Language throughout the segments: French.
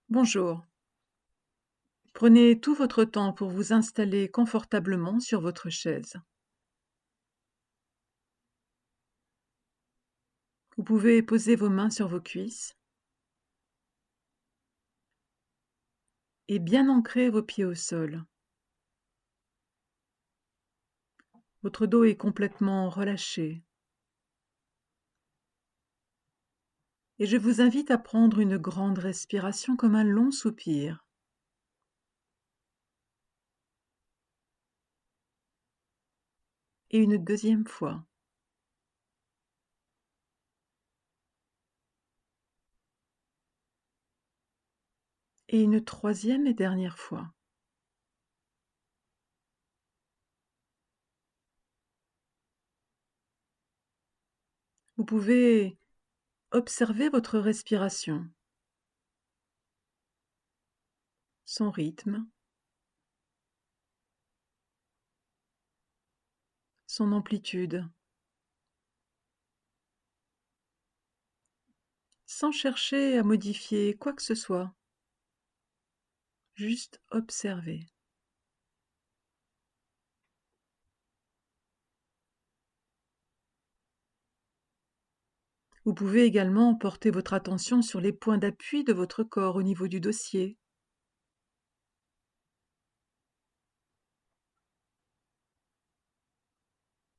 Bonjour. Prenez tout votre temps pour vous installer confortablement sur votre chaise. Vous pouvez poser vos mains sur vos cuisses et bien ancrer vos pieds au sol. Votre dos est complètement relâché. Et je vous invite à prendre une grande respiration comme un long soupir. Et une deuxième fois. Et une troisième et dernière fois. Vous pouvez observer votre respiration, son rythme, son amplitude, sans chercher à modifier quoi que ce soit. Juste observer. Vous pouvez également porter votre attention sur les points d'appui de votre corps au niveau du dossier.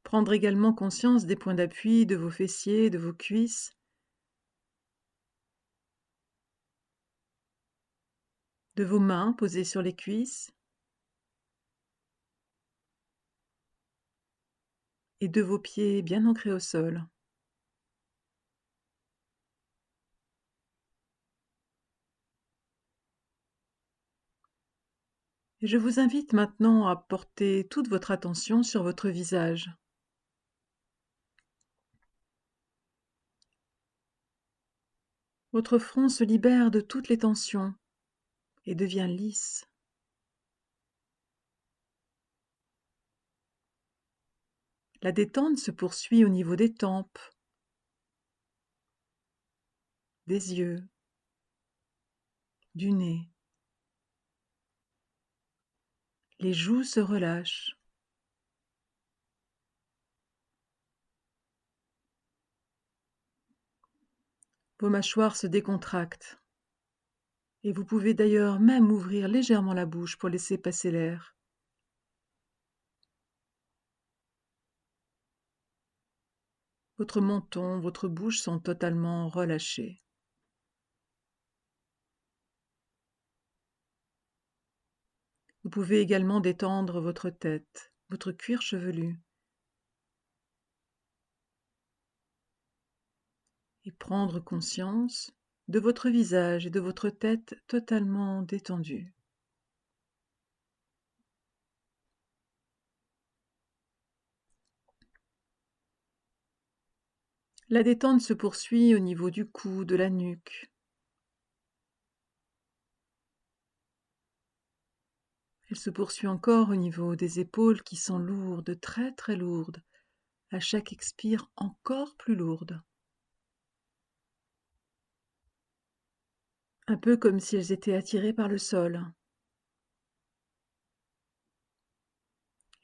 Prendre également conscience des points d'appui de vos fessiers, de vos cuisses, de vos mains posées sur les cuisses et de vos pieds bien ancrés au sol. Et je vous invite maintenant à porter toute votre attention sur votre visage. Votre front se libère de toutes les tensions et devient lisse. La détente se poursuit au niveau des tempes, des yeux, du nez. Les joues se relâchent. Vos mâchoires se décontractent. Et vous pouvez d'ailleurs même ouvrir légèrement la bouche pour laisser passer l'air. Votre menton, votre bouche sont totalement relâchés. Vous pouvez également détendre votre tête, votre cuir chevelu, et prendre conscience de votre visage et de votre tête totalement détendus. La détente se poursuit au niveau du cou, de la nuque. Elle se poursuit encore au niveau des épaules qui sont lourdes, très très lourdes, à chaque expire encore plus lourdes. Un peu comme si elles étaient attirées par le sol.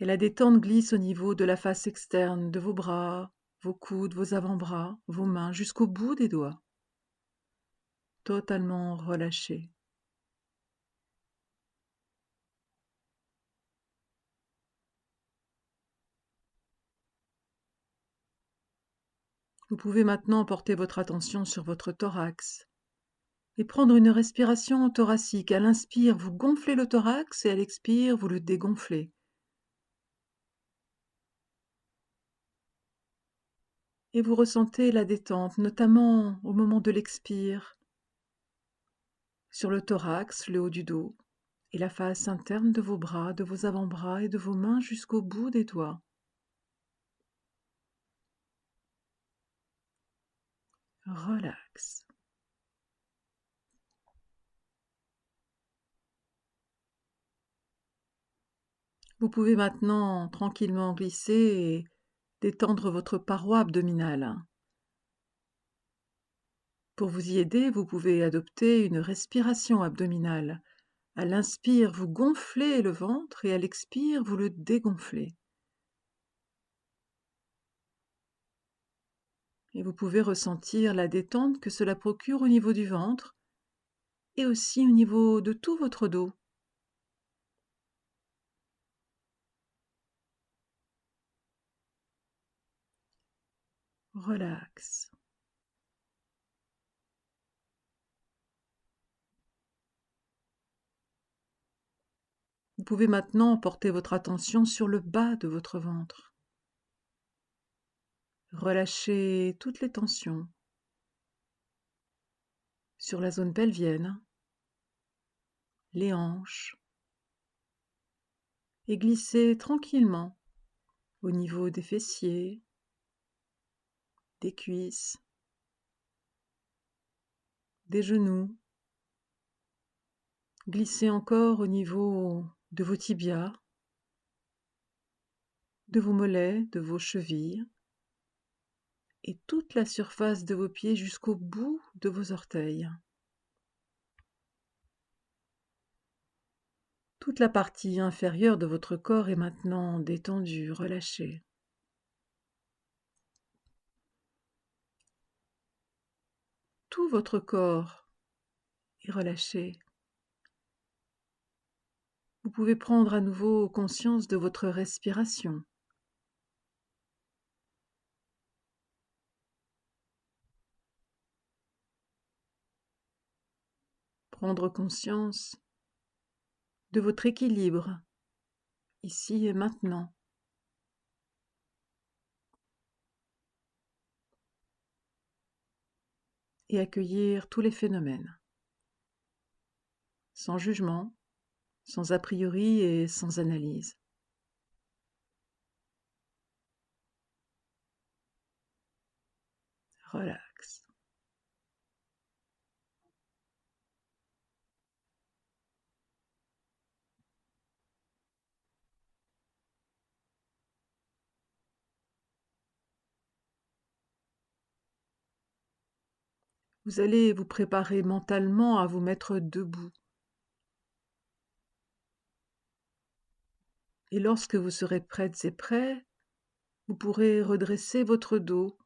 Et la détente glisse au niveau de la face externe de vos bras, vos coudes, vos avant-bras, vos mains, jusqu'au bout des doigts. Totalement relâchés. Vous pouvez maintenant porter votre attention sur votre thorax et prendre une respiration thoracique. À l'inspire, vous gonflez le thorax et à l'expire, vous le dégonflez. Et vous ressentez la détente, notamment au moment de l'expire, sur le thorax, le haut du dos, et la face interne de vos bras, de vos avant-bras et de vos mains jusqu'au bout des doigts. Relax. Vous pouvez maintenant tranquillement glisser et détendre votre paroi abdominale. Pour vous y aider, vous pouvez adopter une respiration abdominale. À l'inspire, vous gonflez le ventre et à l'expire, vous le dégonflez. Et vous pouvez ressentir la détente que cela procure au niveau du ventre et aussi au niveau de tout votre dos. Relax. Vous pouvez maintenant porter votre attention sur le bas de votre ventre. Relâchez toutes les tensions sur la zone pelvienne, les hanches, et glissez tranquillement au niveau des fessiers, des cuisses, des genoux. Glissez encore au niveau de vos tibias, de vos mollets, de vos chevilles, et toute la surface de vos pieds jusqu'au bout de vos orteils. Toute la partie inférieure de votre corps est maintenant détendue, relâchée. Tout votre corps est relâché. Vous pouvez prendre à nouveau conscience de votre respiration. Prendre conscience de votre équilibre, ici et maintenant. Et accueillir tous les phénomènes, sans jugement, sans a priori et sans analyse. Relax. Vous allez vous préparer mentalement à vous mettre debout. Et lorsque vous serez prêtes et prêts, vous pourrez redresser votre dos.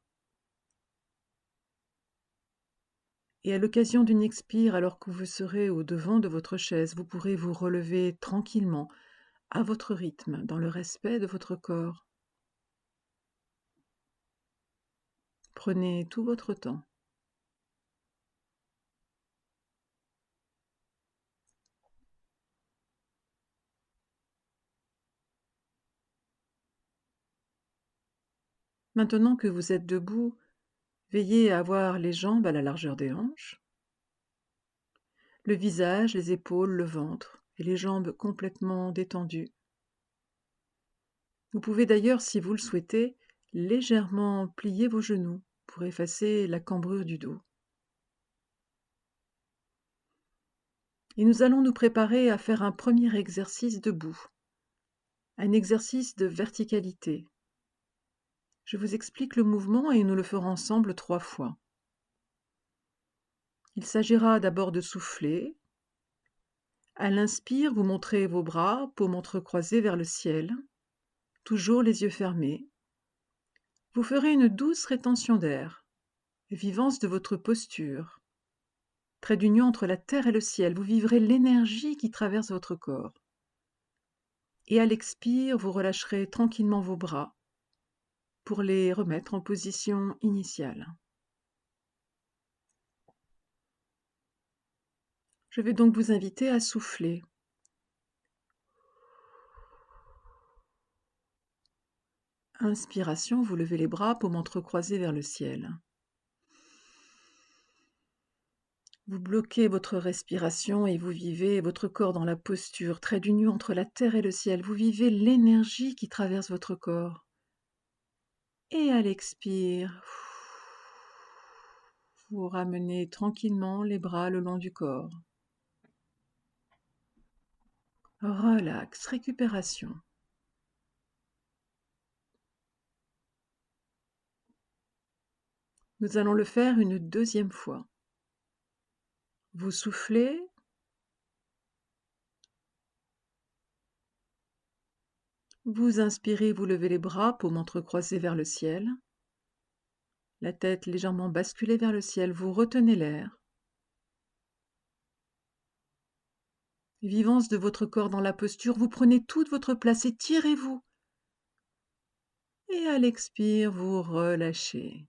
Et à l'occasion d'une expire, alors que vous serez au devant de votre chaise, vous pourrez vous relever tranquillement, à votre rythme, dans le respect de votre corps. Prenez tout votre temps. Maintenant que vous êtes debout, veillez à avoir les jambes à la largeur des hanches, le visage, les épaules, le ventre et les jambes complètement détendues. Vous pouvez d'ailleurs, si vous le souhaitez, légèrement plier vos genoux pour effacer la cambrure du dos. Et nous allons nous préparer à faire un premier exercice debout, un exercice de verticalité. Je vous explique le mouvement et nous le ferons ensemble 3 fois. Il s'agira d'abord de souffler. À l'inspire, vous montrez vos bras, paumes entrecroisées vers le ciel, toujours les yeux fermés. Vous ferez une douce rétention d'air, vivance de votre posture. Trait d'union entre la terre et le ciel, vous vivrez l'énergie qui traverse votre corps. Et à l'expire, vous relâcherez tranquillement vos bras pour les remettre en position initiale. Je vais donc vous inviter à souffler. Inspiration, vous levez les bras, paumes entrecroisées vers le ciel. Vous bloquez votre respiration et vous vivez votre corps dans la posture, trait d'union entre la terre et le ciel. Vous vivez l'énergie qui traverse votre corps. Et à l'expire, vous ramenez tranquillement les bras le long du corps. Relax, récupération. Nous allons le faire une deuxième fois. Vous soufflez. Vous inspirez, vous levez les bras, paumes entrecroisées vers le ciel. La tête légèrement basculée vers le ciel, vous retenez l'air. Vivance de votre corps dans la posture, vous prenez toute votre place, étirez-vous. Et à l'expire, vous relâchez.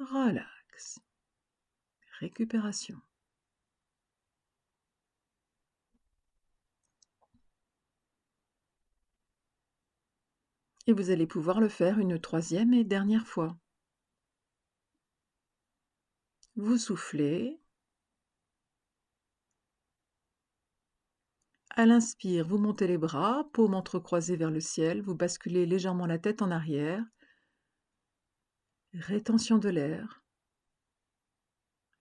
Relax. Récupération. Et vous allez pouvoir le faire une troisième et dernière fois. Vous soufflez. À l'inspire, vous montez les bras, paumes entrecroisées vers le ciel, vous basculez légèrement la tête en arrière. Rétention de l'air.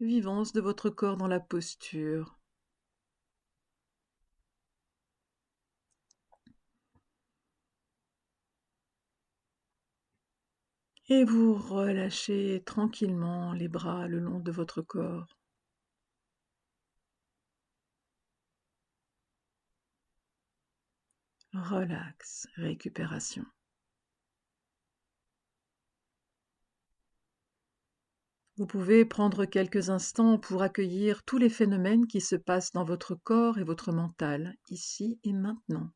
Vivance de votre corps dans la posture. Et vous relâchez tranquillement les bras le long de votre corps. Relax, récupération. Vous pouvez prendre quelques instants pour accueillir tous les phénomènes qui se passent dans votre corps et votre mental, ici et maintenant.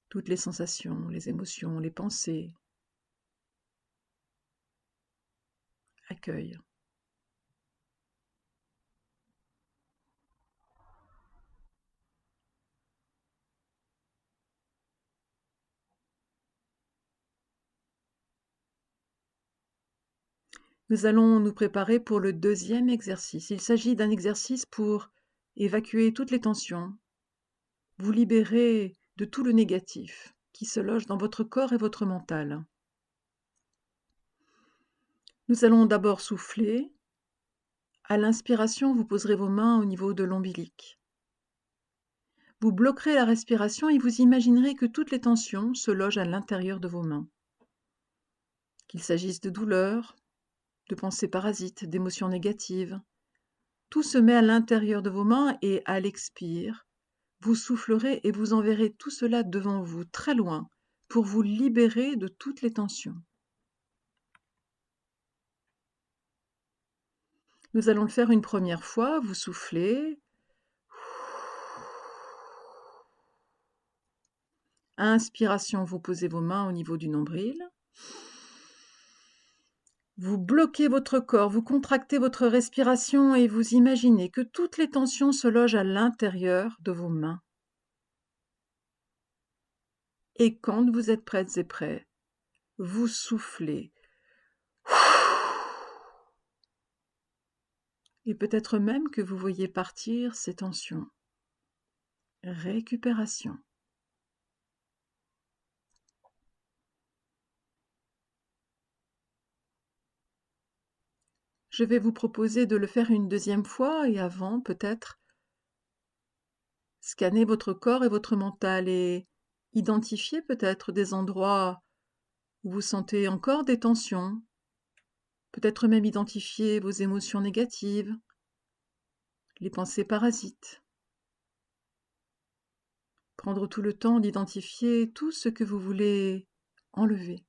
Toutes les sensations, les émotions, les pensées. Accueille. Nous allons nous préparer pour le deuxième exercice. Il s'agit d'un exercice pour évacuer toutes les tensions, vous libérer de tout le négatif qui se loge dans votre corps et votre mental. Nous allons d'abord souffler. À l'inspiration, vous poserez vos mains au niveau de l'ombilic. Vous bloquerez la respiration et vous imaginerez que toutes les tensions se logent à l'intérieur de vos mains. Qu'il s'agisse de douleurs, de pensées parasites, d'émotions négatives, tout se met à l'intérieur de vos mains et à l'expire, vous soufflerez et vous enverrez tout cela devant vous, très loin, pour vous libérer de toutes les tensions. Nous allons le faire une première fois, vous soufflez. Inspiration, vous posez vos mains au niveau du nombril. Vous bloquez votre corps, vous contractez votre respiration et vous imaginez que toutes les tensions se logent à l'intérieur de vos mains. Et quand vous êtes prêtes et prêts, vous soufflez. Et peut-être même que vous voyez partir ces tensions. Récupération. Je vais vous proposer de le faire une deuxième fois et avant, peut-être, scanner votre corps et votre mental et identifier peut-être des endroits où vous sentez encore des tensions, peut-être même identifier vos émotions négatives, les pensées parasites. Prendre tout le temps d'identifier tout ce que vous voulez enlever.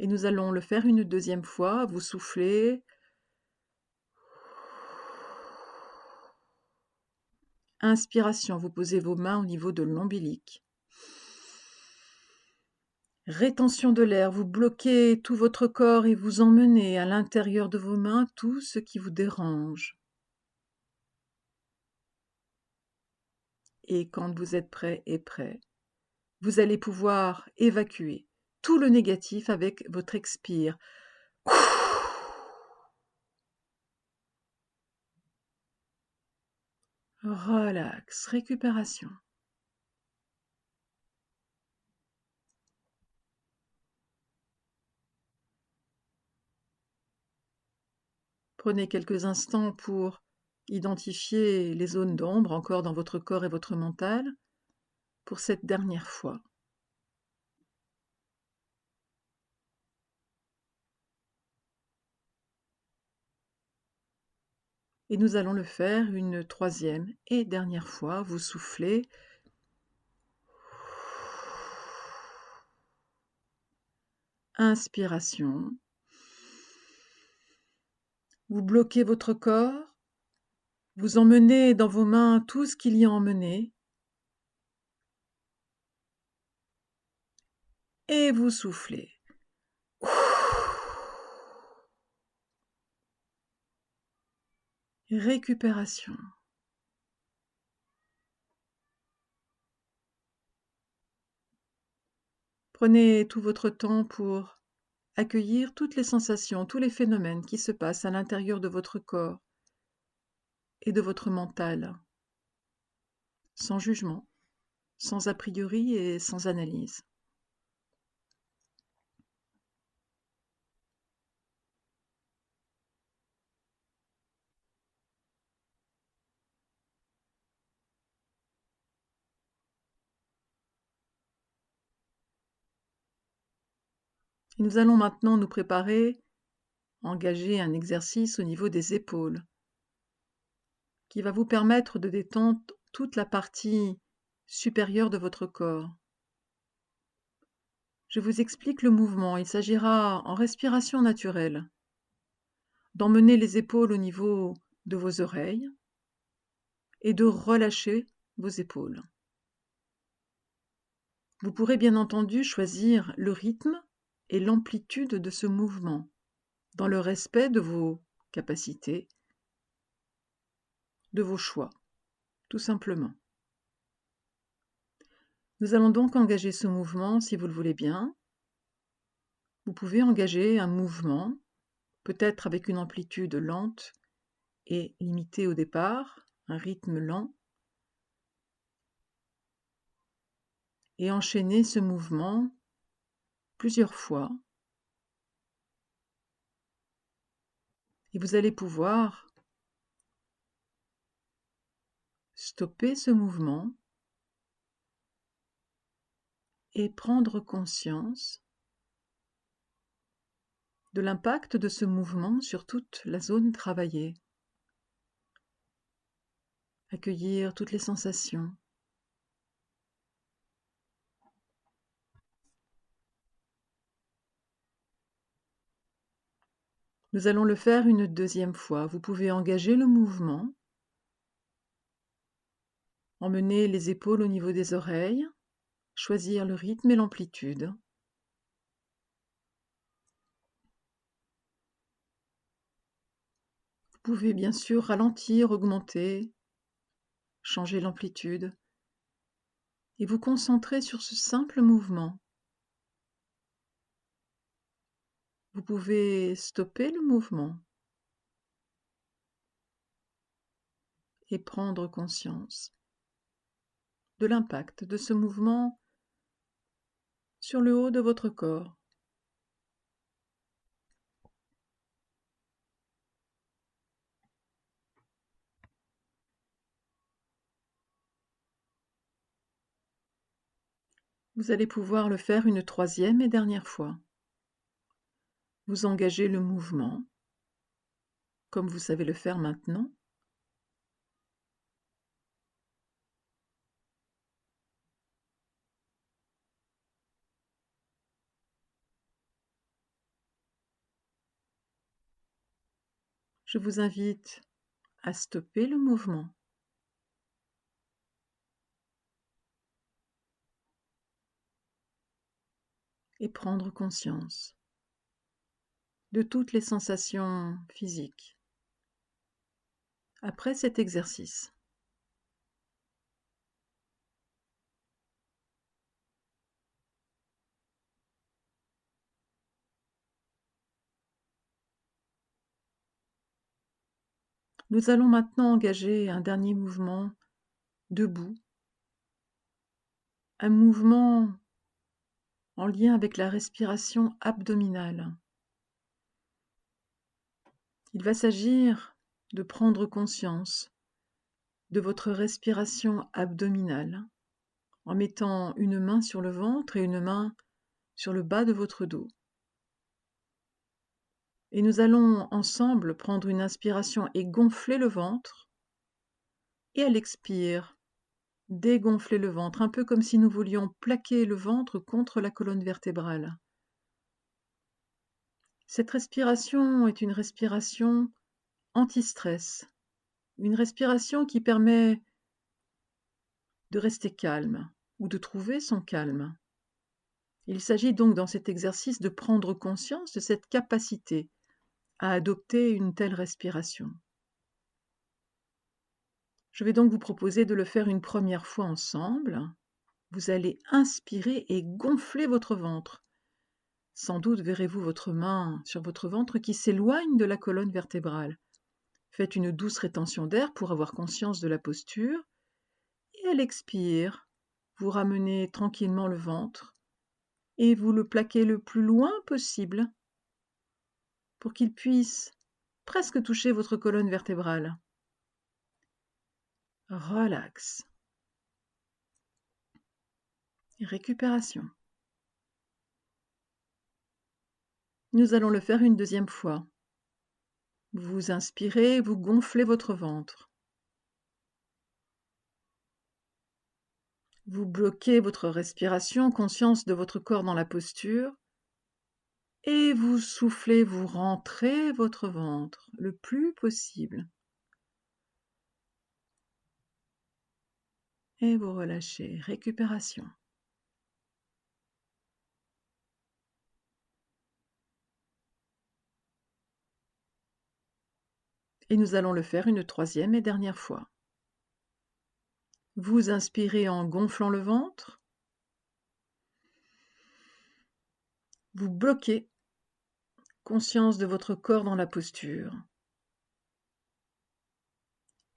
Et nous allons le faire une deuxième fois, vous soufflez. Inspiration, vous posez vos mains au niveau de l'ombilic. Rétention de l'air, vous bloquez tout votre corps et vous emmenez à l'intérieur de vos mains tout ce qui vous dérange. Et quand vous êtes prêt et prêt, vous allez pouvoir évacuer tout le négatif avec votre expire. Relax, récupération. Prenez quelques instants pour Identifiez les zones d'ombre encore dans votre corps et votre mental pour cette dernière fois. Et nous allons le faire une troisième et dernière fois. Vous soufflez. Inspiration. Vous bloquez votre corps. Vous emmenez dans vos mains tout ce qu'il y a emmené. Et vous soufflez. Récupération. Prenez tout votre temps pour accueillir toutes les sensations, tous les phénomènes qui se passent à l'intérieur de votre corps et de votre mental, sans jugement, sans a priori et sans analyse. Et nous allons maintenant nous préparer à engager un exercice au niveau des épaules qui va vous permettre de détendre toute la partie supérieure de votre corps. Je vous explique le mouvement. Il s'agira, en respiration naturelle, d'emmener les épaules au niveau de vos oreilles et de relâcher vos épaules. Vous pourrez bien entendu choisir le rythme et l'amplitude de ce mouvement, dans le respect de vos capacités, de vos choix, tout simplement. Nous allons donc engager ce mouvement, si vous le voulez bien. Vous pouvez engager un mouvement, peut-être avec une amplitude lente et limitée au départ, un rythme lent, et enchaîner ce mouvement plusieurs fois. Et vous allez pouvoir stopper ce mouvement et prendre conscience de l'impact de ce mouvement sur toute la zone travaillée. Accueillir toutes les sensations. Nous allons le faire une deuxième fois. Vous pouvez engager le mouvement, emmener les épaules au niveau des oreilles, choisir le rythme et l'amplitude. Vous pouvez bien sûr ralentir, augmenter, changer l'amplitude et vous concentrer sur ce simple mouvement. Vous pouvez stopper le mouvement et prendre conscience de l'impact de ce mouvement sur le haut de votre corps. Vous allez pouvoir le faire une troisième et dernière fois. Vous engagez le mouvement, comme vous savez le faire maintenant. Je vous invite à stopper le mouvement et prendre conscience de toutes les sensations physiques après cet exercice. Nous allons maintenant engager un dernier mouvement debout, un mouvement en lien avec la respiration abdominale. Il va s'agir de prendre conscience de votre respiration abdominale en mettant une main sur le ventre et une main sur le bas de votre dos. Et nous allons ensemble prendre une inspiration et gonfler le ventre, et à l'expire, dégonfler le ventre, un peu comme si nous voulions plaquer le ventre contre la colonne vertébrale. Cette respiration est une respiration anti-stress, une respiration qui permet de rester calme ou de trouver son calme. Il s'agit donc dans cet exercice de prendre conscience de cette capacité à adopter une telle respiration. Je vais donc vous proposer de le faire une première fois ensemble. Vous allez inspirer et gonfler votre ventre. Sans doute verrez-vous votre main sur votre ventre qui s'éloigne de la colonne vertébrale. Faites une douce rétention d'air pour avoir conscience de la posture. Et à l'expire, vous ramenez tranquillement le ventre et vous le plaquez le plus loin possible pour qu'il puisse presque toucher votre colonne vertébrale. Relax. Récupération. Nous allons le faire une deuxième fois. Vous inspirez, vous gonflez votre ventre. Vous bloquez votre respiration, conscience de votre corps dans la posture, et vous soufflez, vous rentrez votre ventre le plus possible. Et vous relâchez. Récupération. Et nous allons le faire une troisième et dernière fois. Vous inspirez en gonflant le ventre. Vous bloquez, conscience de votre corps dans la posture.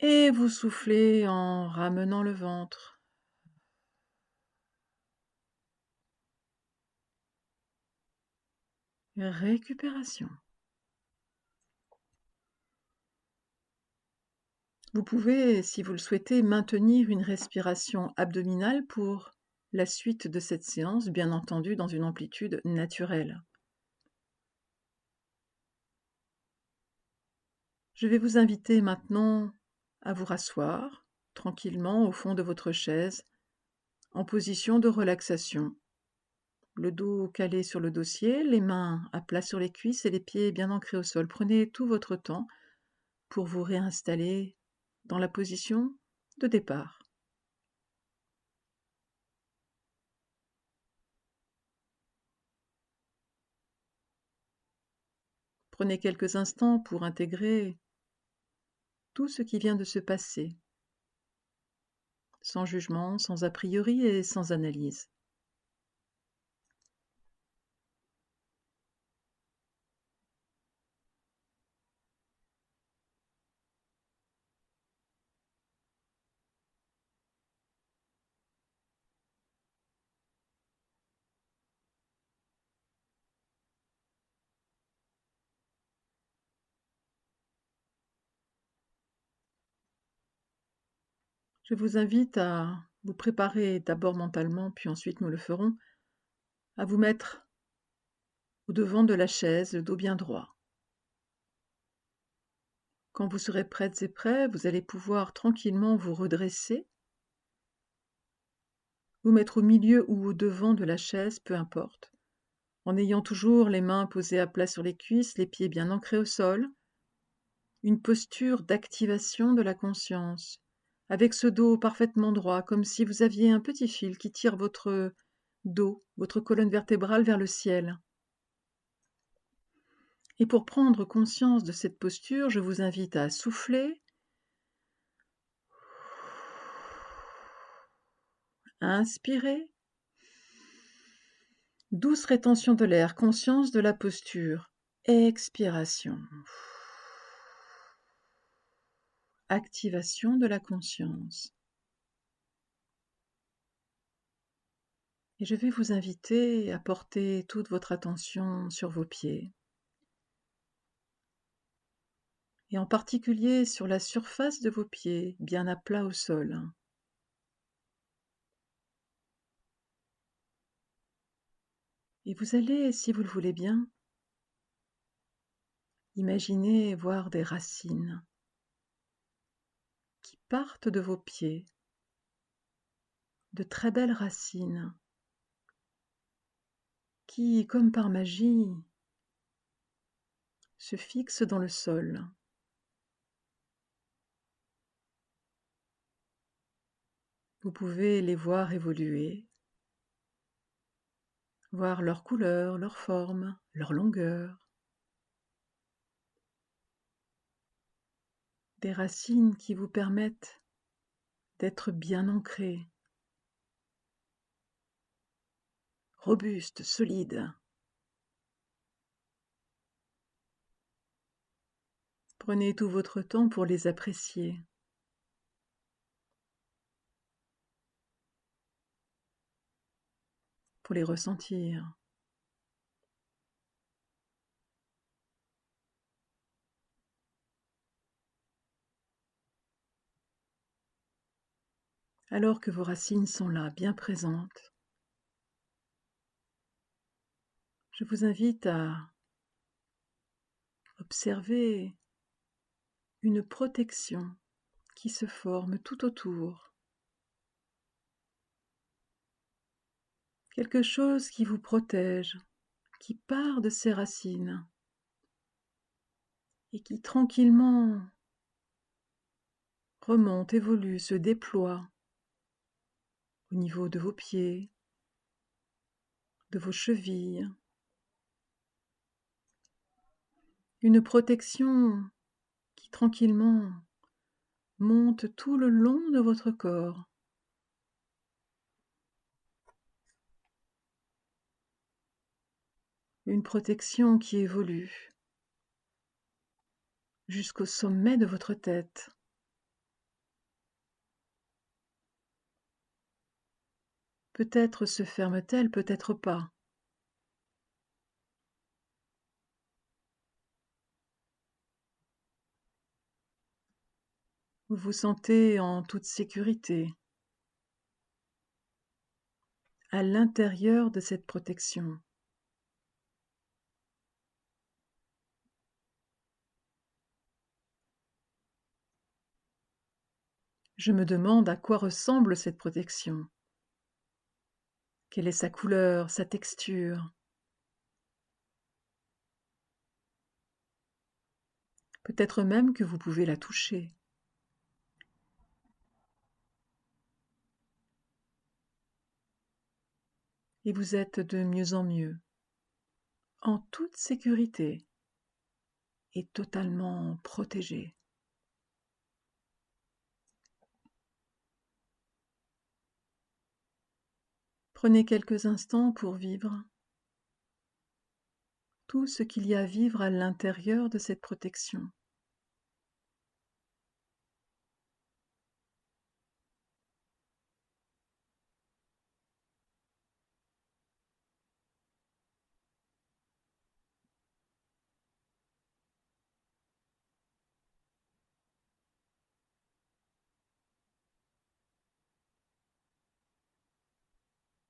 Et vous soufflez en ramenant le ventre. Récupération. Vous pouvez, si vous le souhaitez, maintenir une respiration abdominale pour la suite de cette séance, bien entendu dans une amplitude naturelle. Je vais vous inviter maintenant à vous rasseoir tranquillement au fond de votre chaise, en position de relaxation. Le dos calé sur le dossier, les mains à plat sur les cuisses et les pieds bien ancrés au sol. Prenez tout votre temps pour vous réinstaller dans la position de départ. Prenez quelques instants pour intégrer tout ce qui vient de se passer, sans jugement, sans a priori et sans analyse. Je vous invite à vous préparer d'abord mentalement, puis ensuite nous le ferons, à vous mettre au devant de la chaise, le dos bien droit. Quand vous serez prêtes et prêts, vous allez pouvoir tranquillement vous redresser, vous mettre au milieu ou au devant de la chaise, peu importe, en ayant toujours les mains posées à plat sur les cuisses, les pieds bien ancrés au sol, une posture d'activation de la conscience, avec ce dos parfaitement droit, comme si vous aviez un petit fil qui tire votre dos, votre colonne vertébrale vers le ciel. Et pour prendre conscience de cette posture, je vous invite à souffler, à inspirer, douce rétention de l'air, conscience de la posture, expiration, activation de la conscience. Et je vais vous inviter à porter toute votre attention sur vos pieds. et en particulier sur la surface de vos pieds, bien à plat au sol. Et vous allez, si vous le voulez bien, imaginer voir des racines qui partent de vos pieds, de très belles racines qui, comme par magie, se fixent dans le sol. Vous pouvez les voir évoluer, voir leur couleur, leur forme, leur longueur. Des racines qui vous permettent d'être bien ancrés, robustes, solides. Prenez tout votre temps pour les apprécier. Pour les ressentir. Alors que vos racines sont là, bien présentes, je vous invite à observer une protection qui se forme tout autour. Quelque chose qui vous protège, qui part de ses racines et qui tranquillement remonte, évolue, se déploie au niveau de vos pieds, de vos chevilles. Une protection qui tranquillement monte tout le long de votre corps. Une protection qui évolue jusqu'au sommet de votre tête. Peut-être se ferme-t-elle, peut-être pas. Vous vous sentez en toute sécurité à l'intérieur de cette protection. Je me demande à quoi ressemble cette protection. Quelle est sa couleur, sa texture? Peut-être même que vous pouvez la toucher. Et vous êtes de mieux en mieux, en toute sécurité et totalement protégé. Prenez quelques instants pour vivre tout ce qu'il y a à vivre à l'intérieur de cette protection.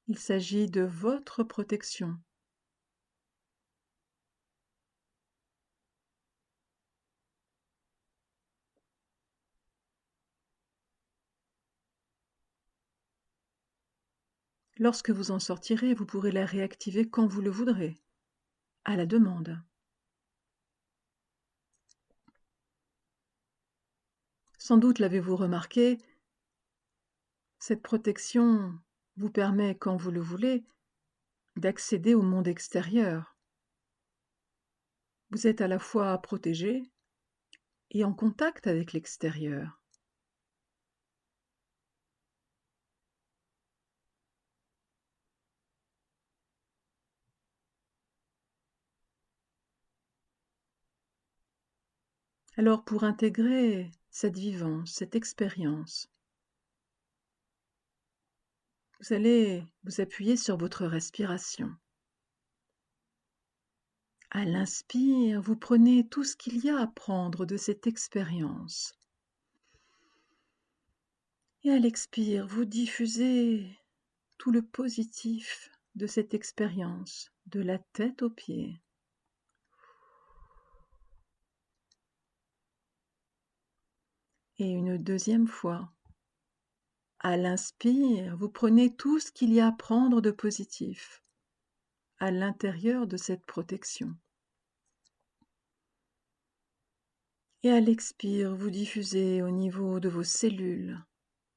Il s'agit de votre protection. Lorsque vous en sortirez, vous pourrez la réactiver quand vous le voudrez, à la demande. Sans doute l'avez-vous remarqué, cette protection vous permet, quand vous le voulez, d'accéder au monde extérieur. Vous êtes à la fois protégé et en contact avec l'extérieur. Alors pour intégrer cette vivance, cette expérience, vous allez vous appuyer sur votre respiration. À l'inspire, vous prenez tout ce qu'il y a à prendre de cette expérience. Et à l'expire, vous diffusez tout le positif de cette expérience, de la tête aux pieds. Et une deuxième fois. À l'inspire, vous prenez tout ce qu'il y a à prendre de positif à l'intérieur de cette protection. Et à l'expire, vous diffusez au niveau de vos cellules,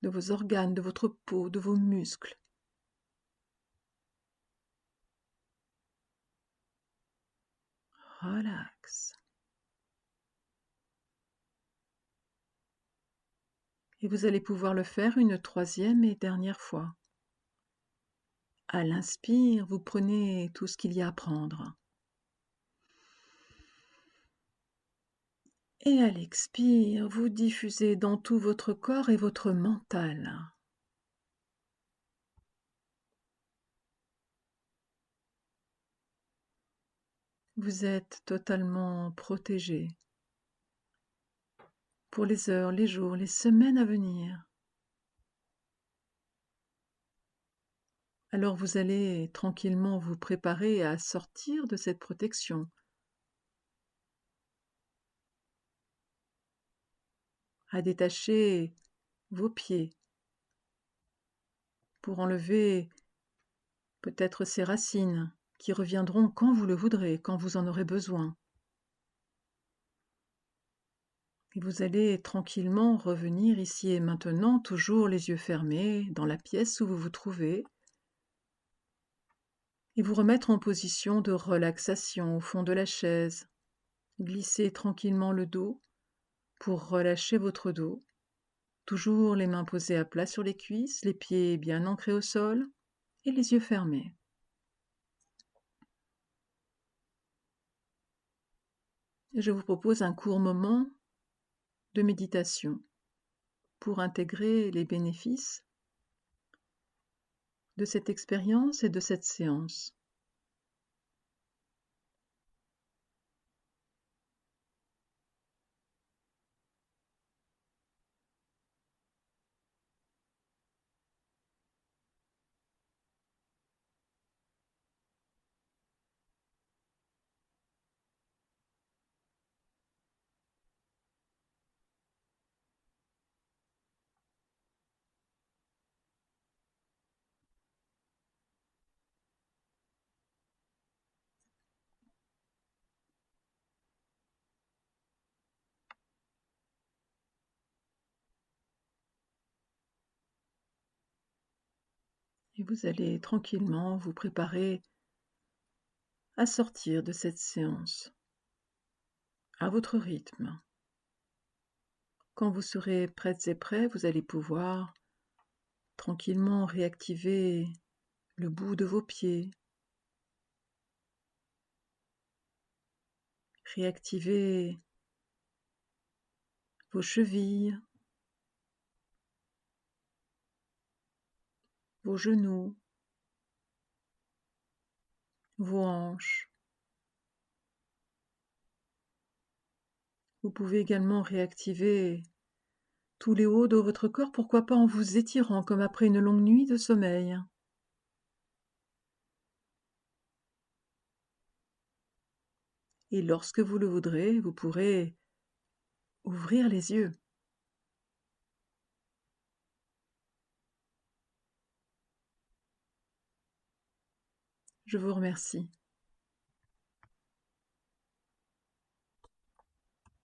de vos organes, de votre peau, de vos muscles. Relax. Et vous allez pouvoir le faire une troisième et dernière fois. À l'inspire, vous prenez tout ce qu'il y a à prendre. Et à l'expire, vous diffusez dans tout votre corps et votre mental. Vous êtes totalement protégé pour les heures, les jours, les semaines à venir. Alors vous allez tranquillement vous préparer à sortir de cette protection, à détacher vos pieds pour enlever peut-être ces racines qui reviendront quand vous le voudrez, quand vous en aurez besoin. Et vous allez tranquillement revenir ici et maintenant, toujours les yeux fermés, dans la pièce où vous vous trouvez, et vous remettre en position de relaxation au fond de la chaise. Glissez tranquillement le dos pour relâcher votre dos. Toujours les mains posées à plat sur les cuisses, les pieds bien ancrés au sol et les yeux fermés. Et je vous propose un court moment de méditation pour intégrer les bénéfices de cette expérience et de cette séance. Et vous allez tranquillement vous préparer à sortir de cette séance à votre rythme. Quand vous serez prêtes et prêts, vous allez pouvoir tranquillement réactiver le bout de vos pieds, réactiver vos chevilles, vos genoux, vos hanches. Vous pouvez également réactiver tous les hauts de votre corps, pourquoi pas en vous étirant comme après une longue nuit de sommeil. Et lorsque vous le voudrez, vous pourrez ouvrir les yeux. Je vous remercie.